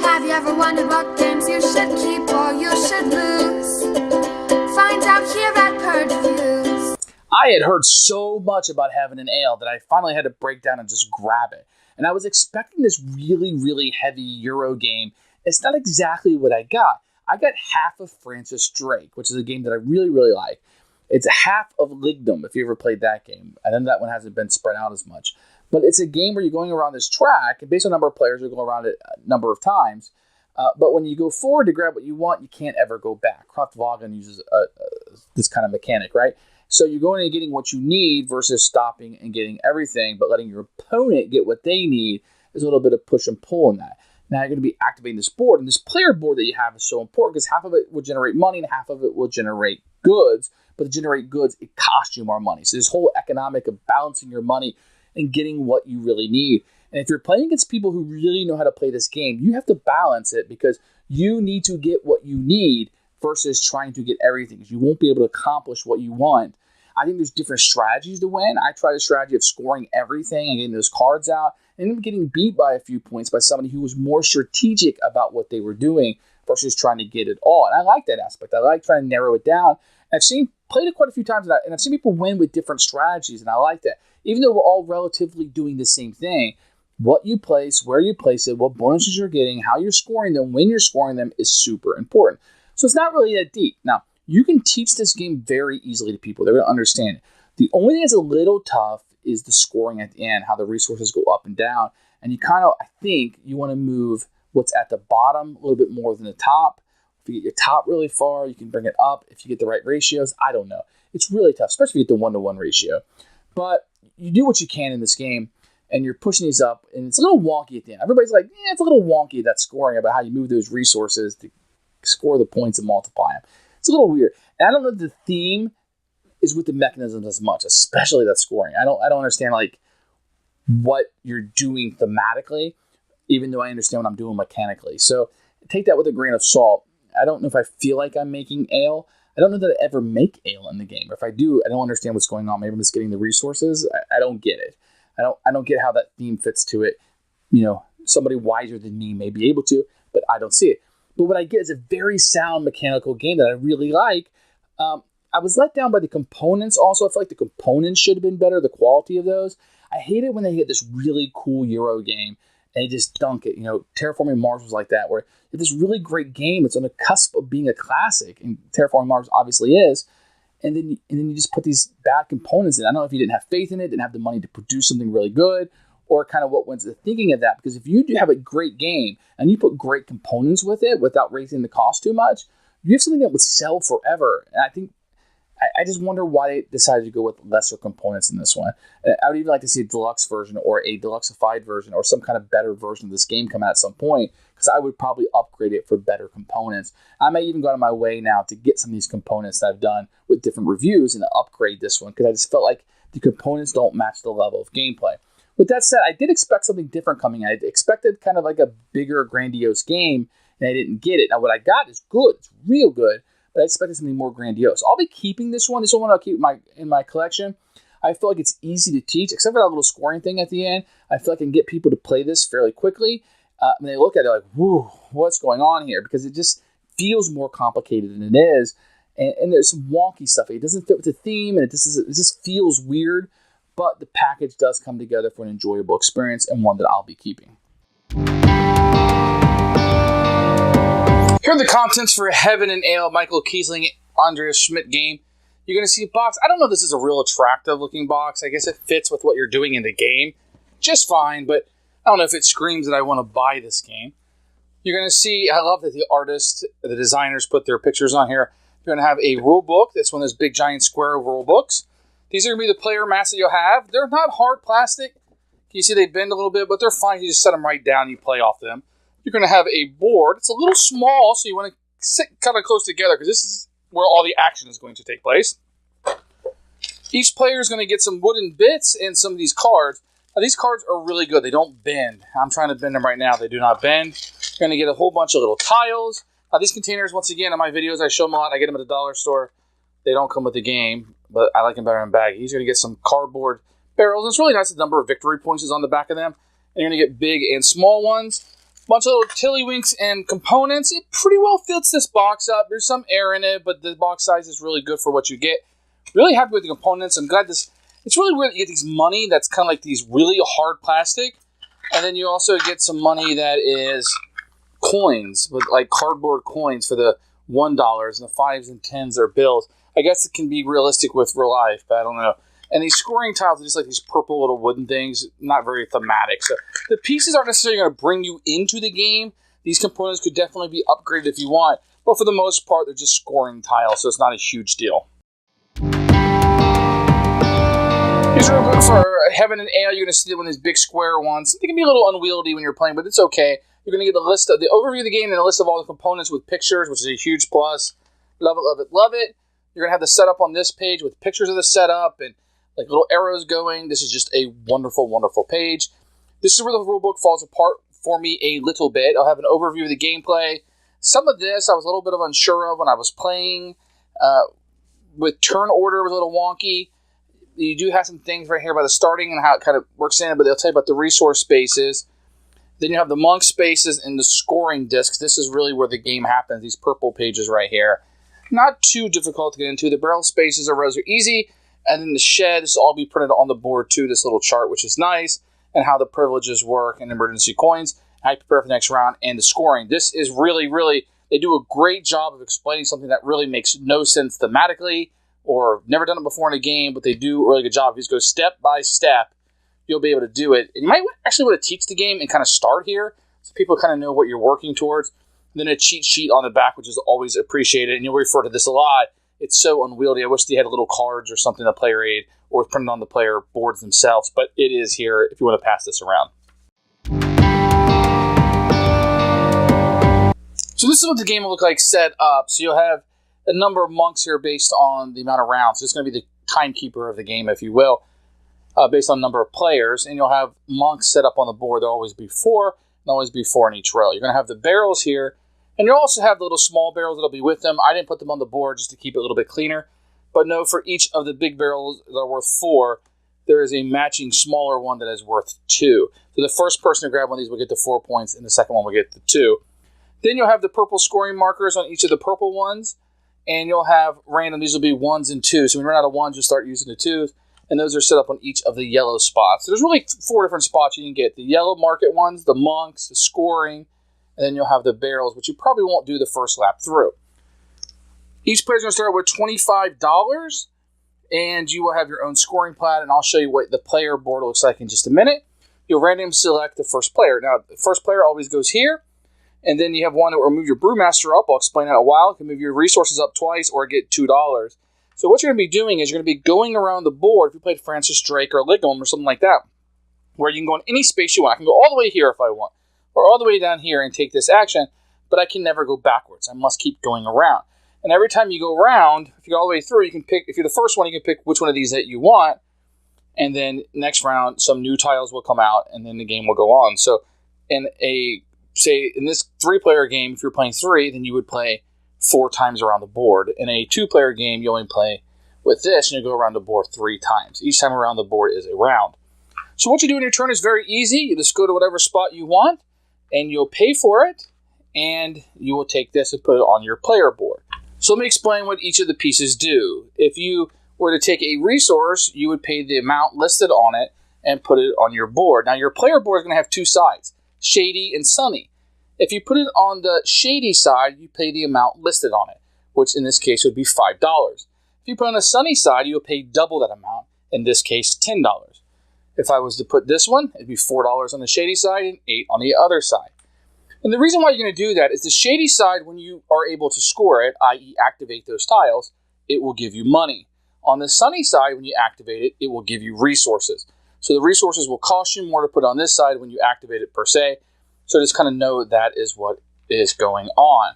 Have you ever wondered what games you should keep or you should lose? Find out here at Purge Reviews. I had heard so much about Heaven and Ale that I finally had to break down and just grab it. And I was expecting this really, really heavy Euro game. It's not exactly what I got. I got half of Francis Drake, which is a game that I really, really like. It's a half of Lignum, if you ever played that game. I know that one hasn't been spread out as much. But it's a game where you're going around this track, and based on the number of players, you'll go around it a number of times. But when you go forward to grab what you want, you can't ever go back. Kraftwagen uses this kind of mechanic, right? So you're going and getting what you need versus stopping and getting everything, but letting your opponent get what they need. There's a little bit of push and pull in that. Now you're going to be activating this board, and this player board that you have is so important because half of it will generate money and half of it will generate goods. But to generate goods, it costs you more money. So this whole economic of balancing your money and getting what you really need. And if you're playing against people who really know how to play this game, you have to balance it because you need to get what you need versus trying to get everything. You won't be able to accomplish what you want. I think there's different strategies to win. I tried a strategy of scoring everything and getting those cards out and then getting beat by a few points by somebody who was more strategic about what they were doing versus trying to get it all. And I like that aspect. I like trying to narrow it down. I've played it quite a few times, and I've seen people win with different strategies, and I like that. Even though we're all relatively doing the same thing, what you place, where you place it, what bonuses you're getting, how you're scoring them, when you're scoring them is super important. So it's not really that deep. Now, you can teach this game very easily to people. They're going to understand it. The only thing that's a little tough is the scoring at the end, how the resources go up and down. And you kind of, I think, you want to move what's at the bottom a little bit more than the top. If you get your top really far, you can bring it up. If you get the right ratios, I don't know. It's really tough, especially if you get the 1-to-1 ratio. But you do what you can in this game, and you're pushing these up, and it's a little wonky at the end. Everybody's like, yeah, it's a little wonky, that scoring, about how you move those resources to score the points and multiply them. It's a little weird. And I don't know if the theme is with the mechanisms as much, especially that scoring. I don't understand like what you're doing thematically, even though I understand what I'm doing mechanically. So take that with a grain of salt. I don't know if I feel like I'm making ale. I don't know that I ever make ale in the game. Or if I do, I don't understand what's going on. Maybe I'm just getting the resources. I don't get it. I don't get how that theme fits to it. You know, somebody wiser than me may be able to, but I don't see it. But what I get is a very sound mechanical game that I really like. I was let down by the components also. I feel like the components should have been better, the quality of those. I hate it when they get this really cool Euro game and they just dunk it. You know, Terraforming Mars was like that, where it's this really great game. It's on the cusp of being a classic, and Terraforming Mars obviously is. And then you just put these bad components in. I don't know if you didn't have faith in it, didn't have the money to produce something really good, or kind of what went into thinking of that. Because if you do have a great game and you put great components with it without raising the cost too much, you have something that would sell forever. And I think I just wonder why they decided to go with lesser components in this one. I would even like to see a deluxe version or a deluxeified version or some kind of better version of this game come out at some point, because I would probably upgrade it for better components. I may even go out of my way now to get some of these components that I've done with different reviews and to upgrade this one, because I just felt like the components don't match the level of gameplay. With that said, I did expect something different coming in. I expected kind of like a bigger, grandiose game, and I didn't get it. Now, what I got is good. It's real good. But I expected something more grandiose. I'll be keeping this one. This one I'll keep in my collection. I feel like it's easy to teach, except for that little scoring thing at the end. I feel like I can get people to play this fairly quickly. When they look at it, they're like, whoa, what's going on here? Because it just feels more complicated than it is. And there's some wonky stuff. It doesn't fit with the theme, and it just feels weird. But the package does come together for an enjoyable experience, and one that I'll be keeping. Here are the contents for Heaven and Ale, Michael Kiesling, Andreas Schmidt game. You're going to see a box. I don't know if this is a real attractive looking box. I guess it fits with what you're doing in the game just fine, but I don't know if it screams that I want to buy this game. You're going to see, I love that the designers put their pictures on here. You're going to have a rule book. That's one of those big giant square rule books. These are going to be the player mats that you'll have. They're not hard plastic. You see they bend a little bit, but they're fine. You just set them right down and you play off them. You're going to have a board. It's a little small, so you want to sit kind of close together because this is where all the action is going to take place. Each player is going to get some wooden bits and some of these cards. Now, these cards are really good. They don't bend. I'm trying to bend them right now. They do not bend. You're going to get a whole bunch of little tiles. These containers, once again, in my videos, I show them a lot. I get them at the dollar store. They don't come with the game, but I like them better in baggies. You're going to get some cardboard barrels. And it's really nice. The number of victory points is on the back of them. And you're going to get big and small ones. Bunch of little tiddlywinks and components. It pretty well fits this box up. There's some air in it, but the box size is really good for what you get. Really happy with the components. I'm glad this... It's really weird that you get these money that's kind of like these really hard plastic. And then you also get some money that is coins, with like cardboard coins for the $1, and the 5s and 10s are bills. I guess it can be realistic with real life, but I don't know. And these scoring tiles are just like these purple little wooden things, not very thematic. So the pieces aren't necessarily going to bring you into the game. These components could definitely be upgraded if you want, but for the most part, they're just scoring tiles, so it's not a huge deal. These are good for heaven and ale. You're going to see one of these big square ones. They can be a little unwieldy when you're playing, but it's okay. You're going to get a list of the overview of the game and a list of all the components with pictures, which is a huge plus. Love it, love it, love it. You're going to have the setup on this page with pictures of the setup and like little arrows going. This is just a wonderful, wonderful page. This is where the rulebook falls apart for me a little bit. I'll have an overview of the gameplay. Some of this I was a little bit unsure of when I was playing. With turn order, it was a little wonky. You do have some things right here about the starting and how it kind of works in, but they'll tell you about the resource spaces. Then you have the monk spaces and the scoring discs. This is really where the game happens, these purple pages right here. Not too difficult to get into. The barrel spaces are rather easy. And then the shed, this will all be printed on the board too, this little chart, which is nice, and how the privileges work and emergency coins, how you prepare for the next round, and the scoring. This is really, really, they do a great job of explaining something that really makes no sense thematically, or never done it before in a game, but they do a really good job. If you just go step by step, you'll be able to do it. And you might actually want to teach the game and kind of start here, so people kind of know what you're working towards. And then a cheat sheet on the back, which is always appreciated, and you'll refer to this a lot. It's so unwieldy. I wish they had little cards or something, the player aid, or printed on the player boards themselves, but it is here if you want to pass this around. So this is what the game will look like set up. So you'll have a number of monks here based on the amount of rounds. So it's going to be the timekeeper of the game, if you will, based on number of players. And you'll have monks set up on the board. There'll always be 4, and always be 4 in each row. You're going to have the barrels here, and you'll also have the little small barrels that'll be with them. I didn't put them on the board just to keep it a little bit cleaner. But no, for each of the big barrels that are worth 4, there is a matching smaller one that is worth 2. So the first person to grab one of these will get the 4 points, and the second one will get the 2. Then you'll have the purple scoring markers on each of the purple ones, and you'll have random, these will be 1s and 2s. So when you run out of 1s, you'll start using the 2s, and those are set up on each of the yellow spots. So there's really 4 different spots you can get. The yellow market ones, the monks, the scoring, and then you'll have the barrels, which you probably won't do the first lap through. Each player's going to start with $25, and you will have your own scoring plat, and I'll show you what the player board looks like in just a minute. You'll randomly select the first player. Now, the first player always goes here, and then you have one that will move your brewmaster up. I'll explain that in a while. You can move your resources up twice or get $2. So what you're going to be doing is you're going to be going around the board, if you played Francis Drake or Ligum or something like that, where you can go in any space you want. I can go all the way here if I want, or all the way down here and take this action, but I can never go backwards. I must keep going around. And every time you go around, if you go all the way through, you can pick, if you're the first one, you can pick which one of these that you want, and then next round, some new tiles will come out, and then the game will go on. So in a, say, in this 3-player game, if you're playing 3, then you would play 4 times around the board. In a 2-player game, you only play with this, and you go around the board 3 times. Each time around the board is a round. So what you do in your turn is very easy. You just go to whatever spot you want, and you'll pay for it, and you will take this and put it on your player board. So let me explain what each of the pieces do. If you were to take a resource, you would pay the amount listed on it and put it on your board. Now your player board is going to have 2 sides, shady and sunny. If you put it on the shady side, you pay the amount listed on it, which in this case would be $5. If you put it on the sunny side, you'll pay double that amount, in this case $10. If I was to put this one, it'd be $4 on the shady side and $8 on the other side. And the reason why you're going to do that is the shady side, when you are able to score it, i.e. activate those tiles, it will give you money. On the sunny side, when you activate it, it will give you resources. So the resources will cost you more to put on this side when you activate it per se. So just kind of know that is what is going on.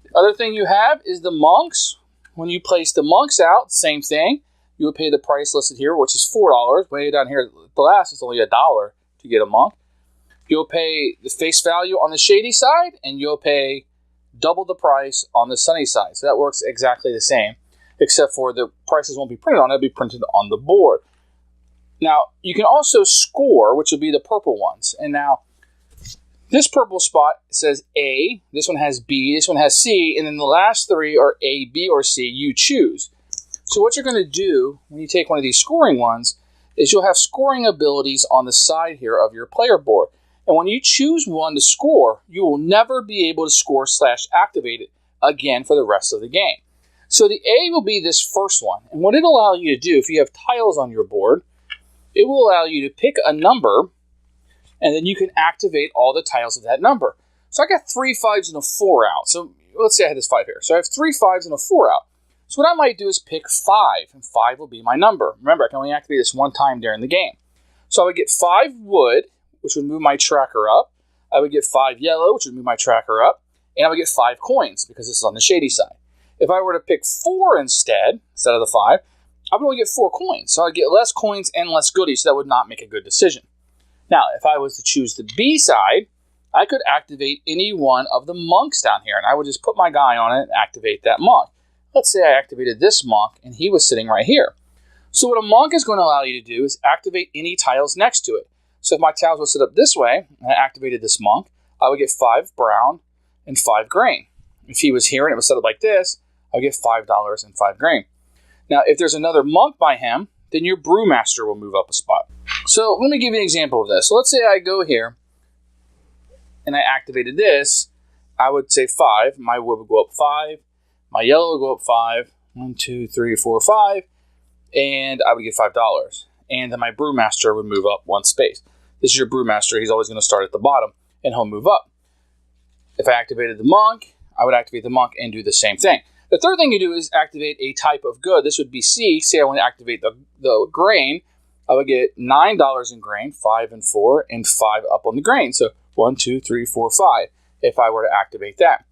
The other thing you have is the monks. When you place the monks out, same thing. You would pay the price listed here, which is $4. Way down here at the last, it's only $1 to get a monk. You'll pay the face value on the shady side, and you'll pay double the price on the sunny side. So that works exactly the same, except for the prices won't be printed on it, it'll be printed on the board. Now, you can also score, which will be the purple ones. And now, This purple spot says A, this one has B, this one has C, and then the last three are A, B, or C. You choose. So what you're going to do when you take one of these scoring ones is you'll have scoring abilities on the side here of your player board. And when you choose one to score, you will never be able to score / activate it again for the rest of the game. So the A will be this first one. And what it'll allow you to do, if you have tiles on your board, it will allow you to pick a number, and then you can activate all the tiles of that number. So I got 3 5s and a 4 out. So let's say I had this 5 here. So I have 3 5s and a 4 out. So what I might do is pick 5, and 5 will be my number. Remember, I can only activate this one time during the game. So I would get 5 wood, which would move my tracker up. I would get 5 yellow, which would move my tracker up. And I would get 5 coins, because this is on the shady side. If I were to pick 4 instead of the 5, I would only get 4 coins. So I'd get less coins and less goodies, so that would not make a good decision. Now, if I was to choose the B side, I could activate any one of the monks down here, and I would just put my guy on it and activate that monk. Let's say I activated this monk, and he was sitting right here. So what a monk is going to allow you to do is activate any tiles next to it. So if my tiles would sit up this way, and I activated this monk, I would get 5 brown and 5 grain. If he was here and it was set up like this, I would get $5 and 5 grain. Now, if there's another monk by him, then your brewmaster will move up a spot. So let me give you an example of this. So let's say I go here, and I activated this. I would say 5. My wood would go up 5. My yellow would go up 5. 1, 2, 3, 4, 5. And I would get $5. And then my brewmaster would move up 1 space. This is your brewmaster. He's always going to start at the bottom, and he'll move up. If I activated the monk, I would activate the monk and do the same thing. The third thing you do is activate a type of good. This would be C. Say I want to activate the grain. I would get $9 in grain, 5 and 4, and 5 up on the grain. So 1, 2, 3, 4, 5 if I were to activate that.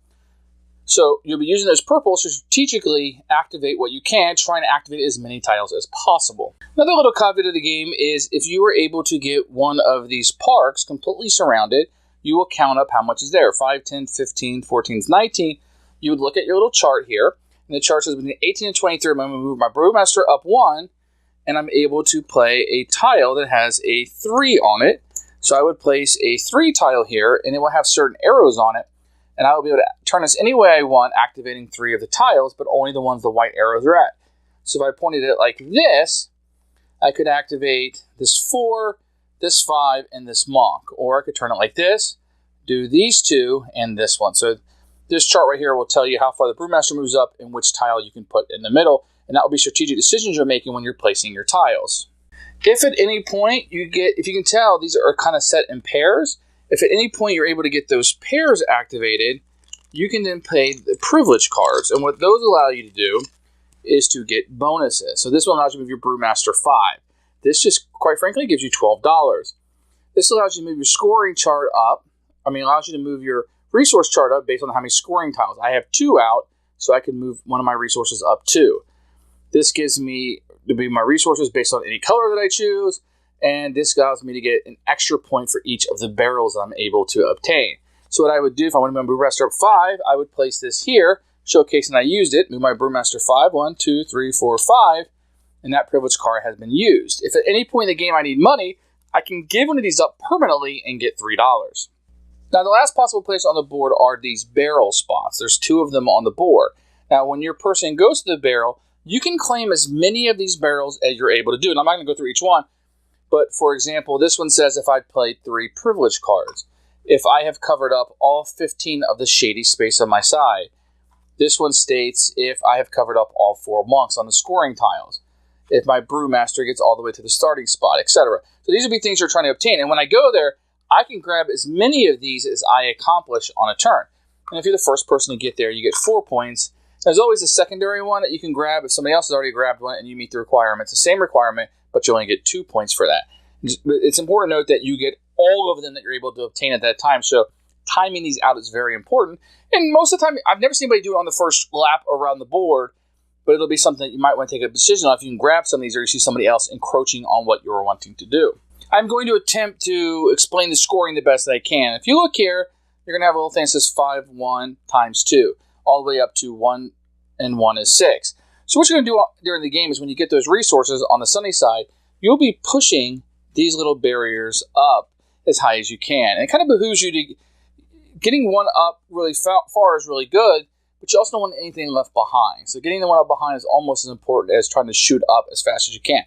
So you'll be using those purples to strategically activate what you can, trying to activate as many tiles as possible. Another little caveat of the game is if you were able to get one of these parks completely surrounded, you will count up how much is there. 5, 10, 15, 14, 19. You would look at your little chart here, and the chart says between 18 and 23, I'm going to move my brewmaster up 1, and I'm able to play a tile that has a 3 on it. So I would place a 3 tile here, and it will have certain arrows on it, and I will be able to turn this any way I want, activating 3 of the tiles, but only the ones the white arrows are at. So if I pointed it like this, I could activate this 4, this 5, and this monk. Or I could turn it like this, do these 2, and this one. So this chart right here will tell you how far the brewmaster moves up and which tile you can put in the middle, and that will be strategic decisions you're making when you're placing your tiles. If at any point if you can tell, these are kind of set in pairs. If at any point you're able to get those pairs activated, you can then play the privilege cards. And what those allow you to do is to get bonuses. So this one allows you to move your brewmaster 5. This just, quite frankly, gives you $12. This allows you to move your scoring chart up. Allows you to move your resource chart up based on how many scoring tiles. I have 2 out, so I can move one of my resources up 2. This gives me to be my resources based on any color that I choose, and this allows me to get an extra point for each of the barrels that I'm able to obtain. So what I would do if I want to move my brewmaster up 5, I would place this here, showcasing I used it, move my brewmaster 5, 1, 2, 3, 4, 5, and that privilege card has been used. If at any point in the game I need money, I can give one of these up permanently and get $3. Now the last possible place on the board are these barrel spots. There's 2 of them on the board. Now when your person goes to the barrel, you can claim as many of these barrels as you're able to do. And I'm not going to go through each one, but for example, this one says if I played 3 privilege cards, if I have covered up all 15 of the shady space on my side. This one states if I have covered up all 4 monks on the scoring tiles, if my brewmaster gets all the way to the starting spot, etc. So these would be things you're trying to obtain. And when I go there, I can grab as many of these as I accomplish on a turn. And if you're the first person to get there, you get 4 points. There's always a secondary one that you can grab if somebody else has already grabbed one and you meet the requirements. The same requirement, but you only get 2 points for that. It's important to note that you get all of them that you're able to obtain at that time. So timing these out is very important. And most of the time, I've never seen anybody do it on the first lap around the board, but it'll be something that you might want to take a decision on if you can grab some of these or you see somebody else encroaching on what you're wanting to do. I'm going to attempt to explain the scoring the best that I can. If you look here, you're going to have a little thing that says 5, 1 times 2, all the way up to 1 and 1 is 6. So what you're going to do during the game is when you get those resources on the sunny side, you'll be pushing these little barriers up as high as you can. And it kind of behooves you to... Getting one up really far is really good, but you also don't want anything left behind. So getting the one up behind is almost as important as trying to shoot up as fast as you can.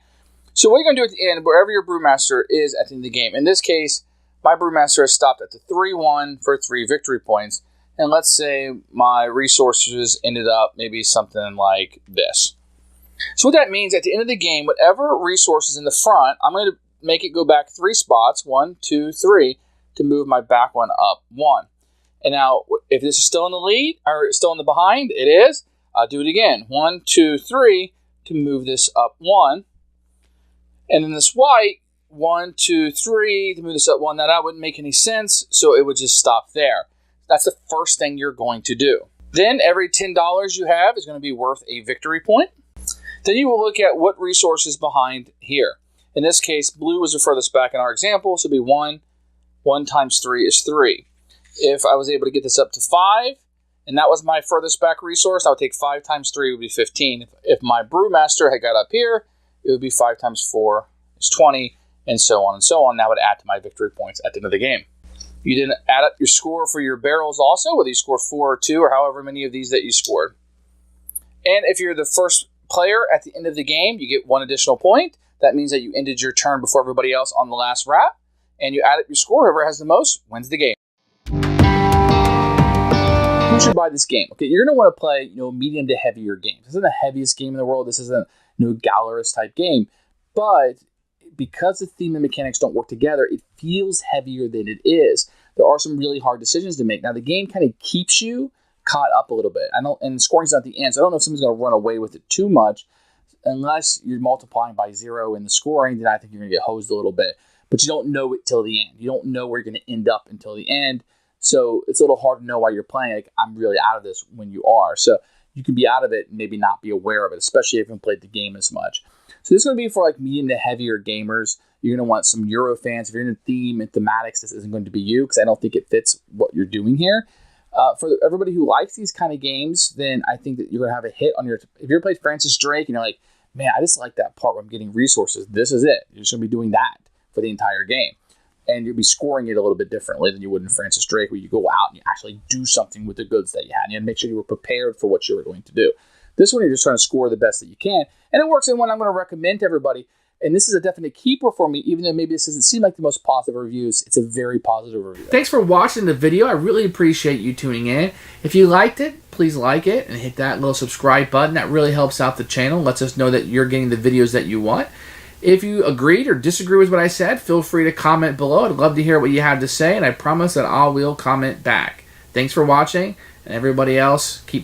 So what you're going to do at the end, wherever your brewmaster is at the end of the game. In this case, my brewmaster has stopped at the 3-1 for 3 victory points. And let's say my resources ended up maybe something like this. So what that means, at the end of the game, whatever resources in the front, I'm going to make it go back 3 spots, 1, 2, 3, to move my back one up 1. And now, if this is still in the lead, or still in the behind, it is, I'll do it again. 1, 2, 3, to move this up 1. And then this white, 1, 2, 3, to move this up 1. Now, that wouldn't make any sense, so it would just stop there. That's the first thing you're going to do. Then every $10 you have is going to be worth a victory point. Then you will look at what resource is behind here. In this case, blue was the furthest back in our example, so it would be 1. 1 times 3 is 3. If I was able to get this up to 5, and that was my furthest back resource, I would take 5 times 3 would be 15. If my brewmaster had got up here, it would be 5 times 4 is 20, and so on and so on. That would add to my victory points at the end of the game. You didn't add up your score for your barrels also, whether you score 4 or 2, or however many of these that you scored. And if you're the first player at the end of the game, you get 1 additional point. That means that you ended your turn before everybody else on the last wrap, and you add up your score. Whoever has the most wins the game. Who should buy this game? Okay, you're going to want to play, medium to heavier games. This isn't the heaviest game in the world. This isn't Gallerist type game, but because the theme and mechanics don't work together, it feels heavier than it is. There are some really hard decisions to make. Now, the game kind of keeps you caught up a little bit. And scoring's not the end, so I don't know if someone's going to run away with it too much. Unless you're multiplying by 0 in the scoring, then I think you're going to get hosed a little bit. But you don't know it till the end. You don't know where you're going to end up until the end. So it's a little hard to know why you're playing. Like, I'm really out of this when you are. So you can be out of it and maybe not be aware of it, especially if you haven't played the game as much. So this is going to be for medium to heavier gamers. You're going to want some Euro fans. If you're in a theme and thematics, this isn't going to be you, because I don't think it fits what you're doing here. For everybody who likes these kind of games, then I think that you're going to have a hit on your... If you ever played Francis Drake and you're like, man, I just like that part where I'm getting resources, this is it. You're just going to be doing that for the entire game. And you'll be scoring it a little bit differently than you would in Francis Drake, where you go out and you actually do something with the goods that you had. And you had to make sure you were prepared for what you were going to do. This one, you're just trying to score the best that you can. And it works in one I'm going to recommend to everybody. And this is a definite keeper for me, even though maybe this doesn't seem like the most positive reviews. It's a very positive review. Thanks for watching the video. I really appreciate you tuning in. If you liked it, please like it and hit that little subscribe button. That really helps out the channel, lets us know that you're getting the videos that you want. If you agreed or disagree with what I said, feel free to comment below. I'd love to hear what you have to say, and I promise that I will comment back. Thanks for watching, and everybody else, keep playing.